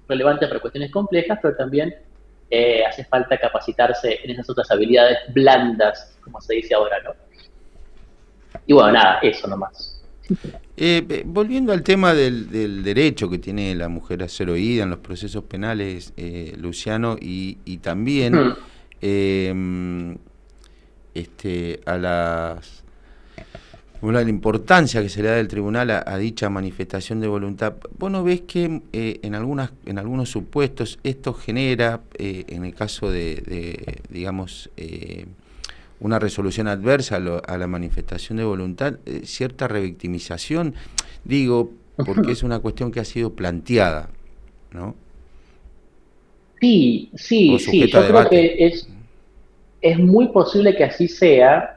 relevante para cuestiones complejas, pero también hace falta capacitarse en esas otras habilidades blandas, como se dice ahora, ¿no? Y bueno, nada, eso nomás. Volviendo al tema del derecho que tiene la mujer a ser oída en los procesos penales, Luciano, y también a la importancia que se le da del tribunal a dicha manifestación de voluntad. ¿Vos no ves que en algunos supuestos esto genera, en el caso de digamos, una resolución adversa a la manifestación de voluntad, cierta revictimización? Digo, porque es una cuestión que ha sido planteada, ¿no? Sí, O sí, sí, sujeta a yo creo debate. que es muy posible que así sea.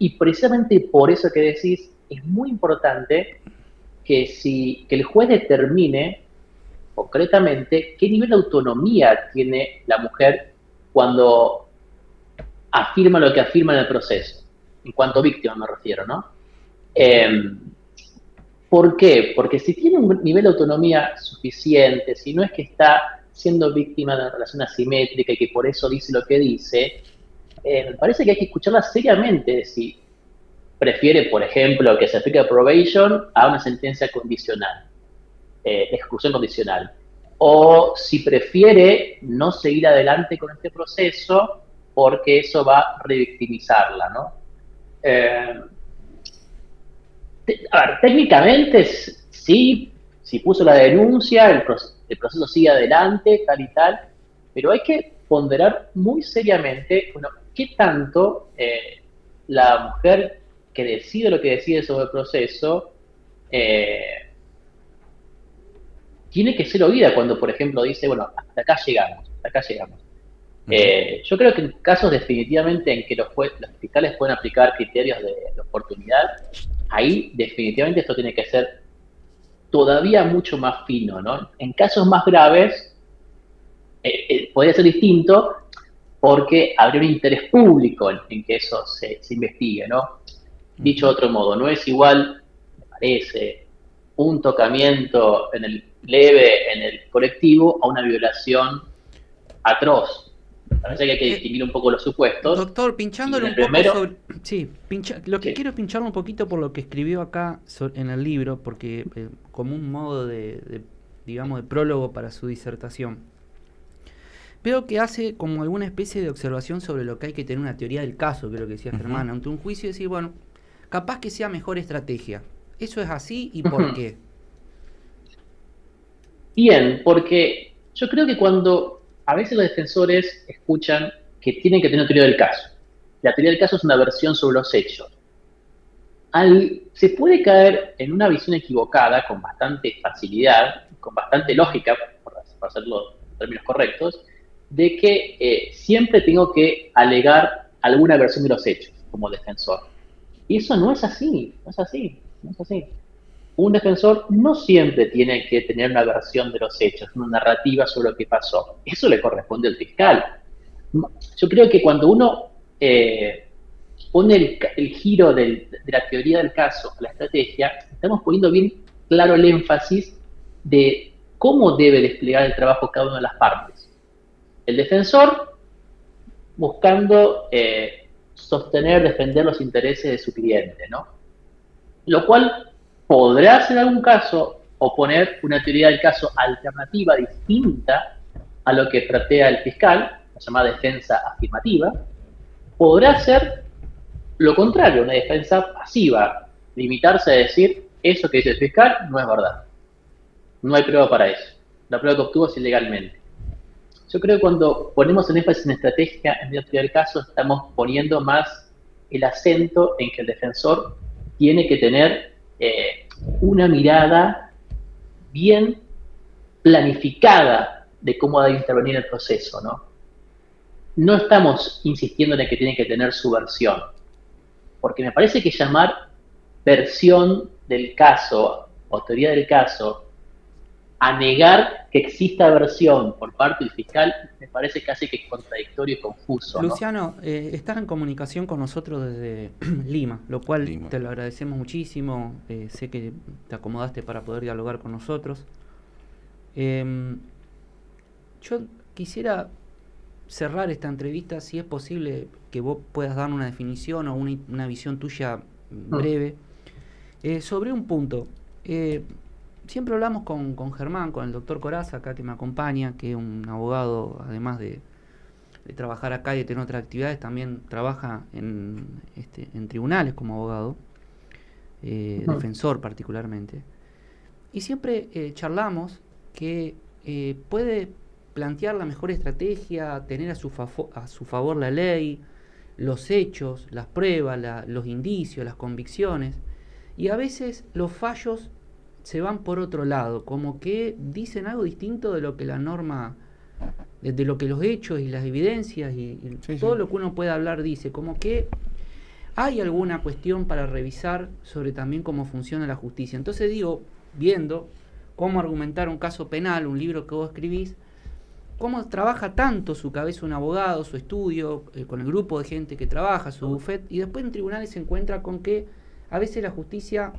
Y precisamente por eso que decís, es muy importante que el juez determine concretamente qué nivel de autonomía tiene la mujer cuando afirma lo que afirma en el proceso, en cuanto a víctima me refiero, ¿no? ¿Por qué? Porque si tiene un nivel de autonomía suficiente, si no es que está siendo víctima de una relación asimétrica y que por eso dice lo que dice, me parece que hay que escucharla seriamente si prefiere, por ejemplo, que se aplique probation a una sentencia condicional, ejecución condicional, o si prefiere no seguir adelante con este proceso porque eso va a revictimizarla, ¿no? A ver, técnicamente sí, si puso la denuncia, el proceso sigue adelante, tal y tal, pero hay que ponderar muy seriamente, bueno, qué tanto la mujer que decide lo que decide sobre el proceso tiene que ser oída cuando, por ejemplo, dice, bueno, hasta acá llegamos, hasta acá llegamos. Yo creo que en casos definitivamente en que los fiscales pueden aplicar criterios de oportunidad, ahí definitivamente esto tiene que ser todavía mucho más fino, ¿no? En casos más graves podría ser distinto porque habría un interés público en que eso se investigue, ¿no? Dicho de otro modo, no es igual, me parece, un tocamiento leve en el colectivo a una violación atroz. Me parece que hay que distinguir un poco los supuestos. Doctor, pinchándole un poco sobre... Sí, lo que quiero es pincharle un poquito por lo que escribió acá en el libro, porque como un modo digamos, de prólogo para su disertación. Veo que hace como alguna especie de observación sobre lo que hay que tener una teoría del caso, que es lo que decía Germán, ante un juicio y decir, bueno, capaz que sea mejor estrategia. ¿Eso es así y por qué? Bien, porque yo creo que cuando a veces los defensores escuchan que tienen que tener una teoría del caso. La teoría del caso es una versión sobre los hechos. Se puede caer en una visión equivocada con bastante facilidad, con bastante lógica, por hacerlo en términos correctos, de que siempre tengo que alegar alguna versión de los hechos como defensor. Y eso no es así, no es así, no es así. Un defensor no siempre tiene que tener una versión de los hechos, una narrativa sobre lo que pasó. Eso le corresponde al fiscal. Yo creo que cuando uno pone el giro de la teoría del caso a la estrategia, estamos poniendo bien claro el énfasis de cómo debe desplegar el trabajo cada una de las partes. El defensor buscando defender los intereses de su cliente, ¿no? Lo cual podrá en algún caso oponer una teoría del caso alternativa distinta a lo que plantea el fiscal, la llamada defensa afirmativa. Podrá ser lo contrario, una defensa pasiva, limitarse a decir eso que dice el fiscal no es verdad. No hay prueba para eso. La prueba que obtuvo es ilegalmente. Yo creo que cuando ponemos el énfasis en estrategia en la teoría del caso, estamos poniendo más el acento en que el defensor tiene que tener una mirada bien planificada de cómo ha de intervenir el proceso, ¿no? No estamos insistiendo en que tiene que tener su versión, porque me parece que llamar versión del caso o teoría del caso a negar que exista versión por parte del fiscal me parece casi que contradictorio y confuso, ¿no? Luciano, estás en comunicación con nosotros desde Lima, lo cual te lo agradecemos muchísimo. Sé que te acomodaste para poder dialogar con nosotros. Yo quisiera cerrar esta entrevista, si es posible, que vos puedas dar una definición o una visión tuya breve sobre un punto. Siempre hablamos con Germán, con el doctor Corazza, acá que me acompaña, que es un abogado, además de trabajar acá y de tener otras actividades, también trabaja en tribunales como abogado, defensor particularmente. Y siempre charlamos que puede plantear la mejor estrategia, tener a su favor la ley, los hechos, las pruebas, los indicios, las convicciones, y a veces los fallos se van por otro lado, como que dicen algo distinto de lo que la norma, de lo que los hechos y las evidencias y todo lo que uno puede hablar dice, como que hay alguna cuestión para revisar sobre también cómo funciona la justicia. Entonces digo, viendo cómo argumentar un caso penal, un libro que vos escribís, cómo trabaja tanto su cabeza un abogado, su estudio, con el grupo de gente que trabaja, su bufet, y después en tribunales se encuentra con que a veces la justicia,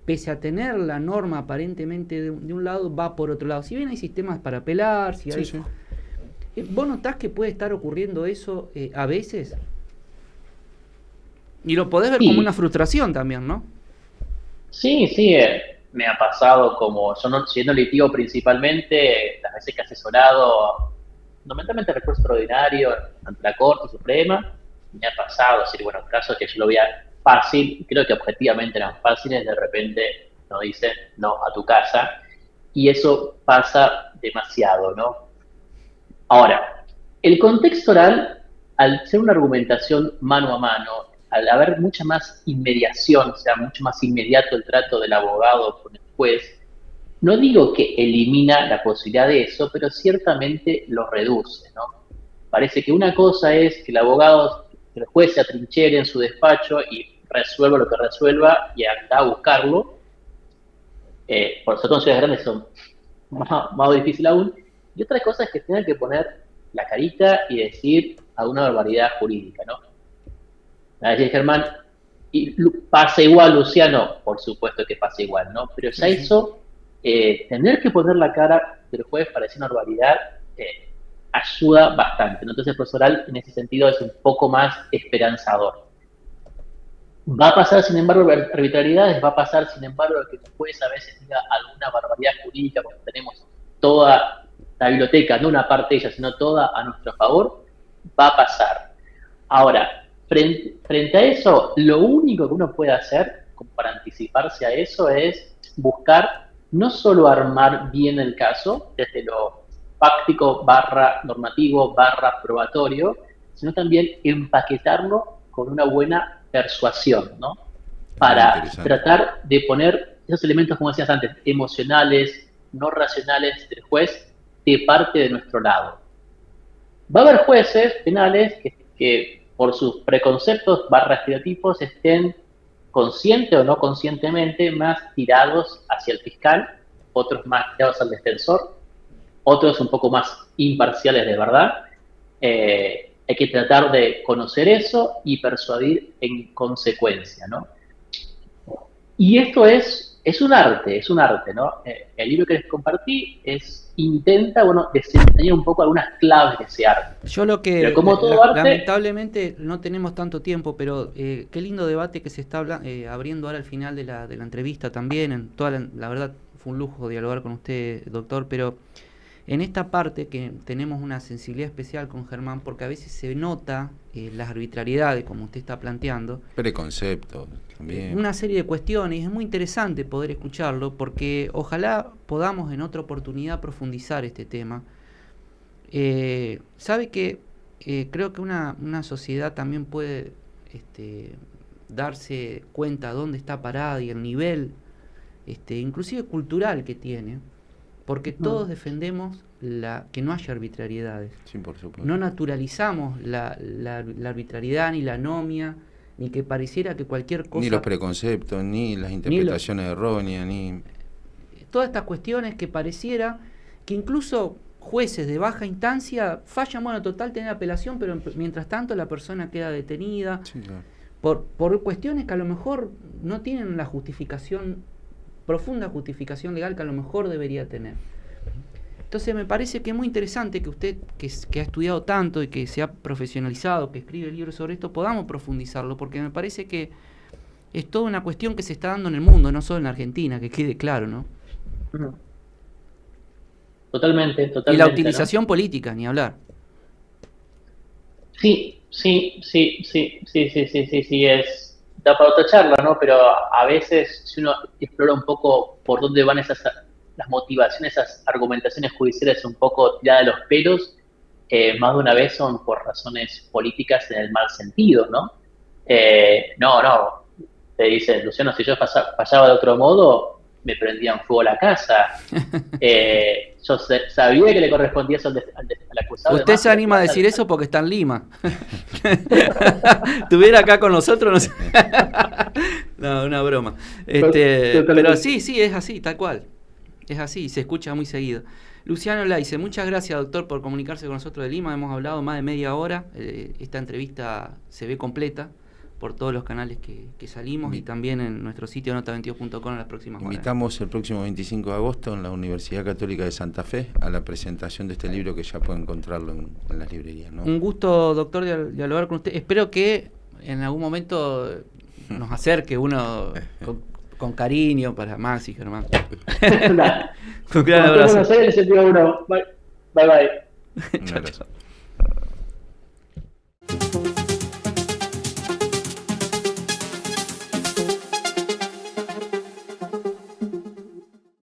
pese a tener la norma aparentemente de un lado, va por otro lado. Si bien hay sistemas para apelar, si hay... Sí. ¿Vos notás que puede estar ocurriendo eso a veces? Y lo podés ver como una frustración también, ¿no? Sí, me ha pasado como, yo no, siendo litigo principalmente, las veces que he asesorado, fundamentalmente recurso extraordinario ante la Corte Suprema, me ha pasado, decir, bueno, casos que yo lo veía fácil, y creo que objetivamente eran fáciles, de repente nos dicen, no, a tu casa, y eso pasa demasiado, ¿no? Ahora, el contexto oral, al ser una argumentación mano a mano, al haber mucha más inmediación, o sea, mucho más inmediato el trato del abogado con el juez, no digo que elimina la posibilidad de eso, pero ciertamente lo reduce, ¿no? Parece que una cosa es que que el juez se atrinchere en su despacho y resuelva lo que resuelva y anda a buscarlo. Por eso con ciudades grandes son más difícil aún. Y otra cosa es que tengan que poner la carita y decir alguna barbaridad jurídica, ¿no? A decir, Germán, y pasa igual, Luciano, por supuesto que pasa igual, ¿no? Pero ya eso, tener que poner la cara del juez para decir una barbaridad, ayuda bastante, ¿no? Entonces el proceso oral en ese sentido es un poco más esperanzador. Va a pasar, sin embargo, arbitrariedades, va a pasar, sin embargo, que el juez a veces diga alguna barbaridad jurídica, porque tenemos toda la biblioteca, no una parte de ella, sino toda a nuestro favor, va a pasar. Ahora, frente a eso, lo único que uno puede hacer como para anticiparse a eso es buscar no solo armar bien el caso, desde lo fáctico / normativo / probatorio, sino también empaquetarlo con una buena persuasión, ¿no? Para tratar de poner esos elementos, como decías antes, emocionales, no racionales del juez, de parte de nuestro lado. Va a haber jueces penales que por sus preconceptos / estereotipos estén consciente o no conscientemente más tirados hacia el fiscal, otros más tirados al defensor, otros un poco más imparciales de verdad. Hay que tratar de conocer eso y persuadir en consecuencia, ¿no? Y esto es un arte, ¿no? El libro que les compartí intenta, desentrañar un poco algunas claves de ese arte. Yo lo que, pero como todo arte, lamentablemente no tenemos tanto tiempo, pero qué lindo debate que se está abriendo ahora al final de la entrevista también. La verdad fue un lujo dialogar con usted, doctor, pero en esta parte que tenemos una sensibilidad especial con Germán, porque a veces se nota las arbitrariedades, como usted está planteando. Preconceptos también. Una serie de cuestiones, y es muy interesante poder escucharlo, porque ojalá podamos en otra oportunidad profundizar este tema. Sabe que creo que una sociedad también puede darse cuenta dónde está parada y el nivel, inclusive cultural que tiene. Porque todos defendemos que no haya arbitrariedades. Sí, por supuesto. No naturalizamos la arbitrariedad, ni la anomia, ni que pareciera que cualquier cosa... Ni los preconceptos, ni las interpretaciones erróneas, ni... Todas estas cuestiones que pareciera que incluso jueces de baja instancia fallan, bueno, total, tener apelación, pero mientras tanto la persona queda detenida. Sí, claro. Por cuestiones que a lo mejor no tienen la profunda justificación legal que a lo mejor debería tener. Entonces me parece que es muy interesante que usted, que ha estudiado tanto y que se ha profesionalizado, que escribe libros sobre esto, podamos profundizarlo, porque me parece que es toda una cuestión que se está dando en el mundo, no solo en la Argentina, que quede claro, ¿no? Totalmente. Y la utilización política, ni hablar. Sí, da para otra charla, ¿no? Pero a veces, si uno explora un poco por dónde van las motivaciones, esas argumentaciones judiciales un poco tiradas de los pelos, más de una vez son por razones políticas en el mal sentido, ¿no? No, te dicen, Luciano, si yo fallaba de otro modo, me prendían fuego la casa. Yo sabía que le correspondía eso al acusado. Usted se anima a decir eso porque está en Lima. Estuviera acá con nosotros, no sé. No, una broma. Pero sí, es así, tal cual. Es así, se escucha muy seguido. Luciano Laice, muchas gracias, doctor, por comunicarse con nosotros de Lima. Hemos hablado más de media hora. Esta entrevista se ve completa por todos los canales que salimos y también en nuestro sitio nota22.com en las próximas horas. Invitamos el próximo 25 de agosto en la Universidad Católica de Santa Fe a la presentación de este libro, que ya pueden encontrarlo en las librerías, ¿no? Un gusto, doctor, dialogar con usted. Espero que en algún momento nos acerque uno con cariño para Maxi, Germán. Un gran abrazo. Bye, bye. Un abrazo.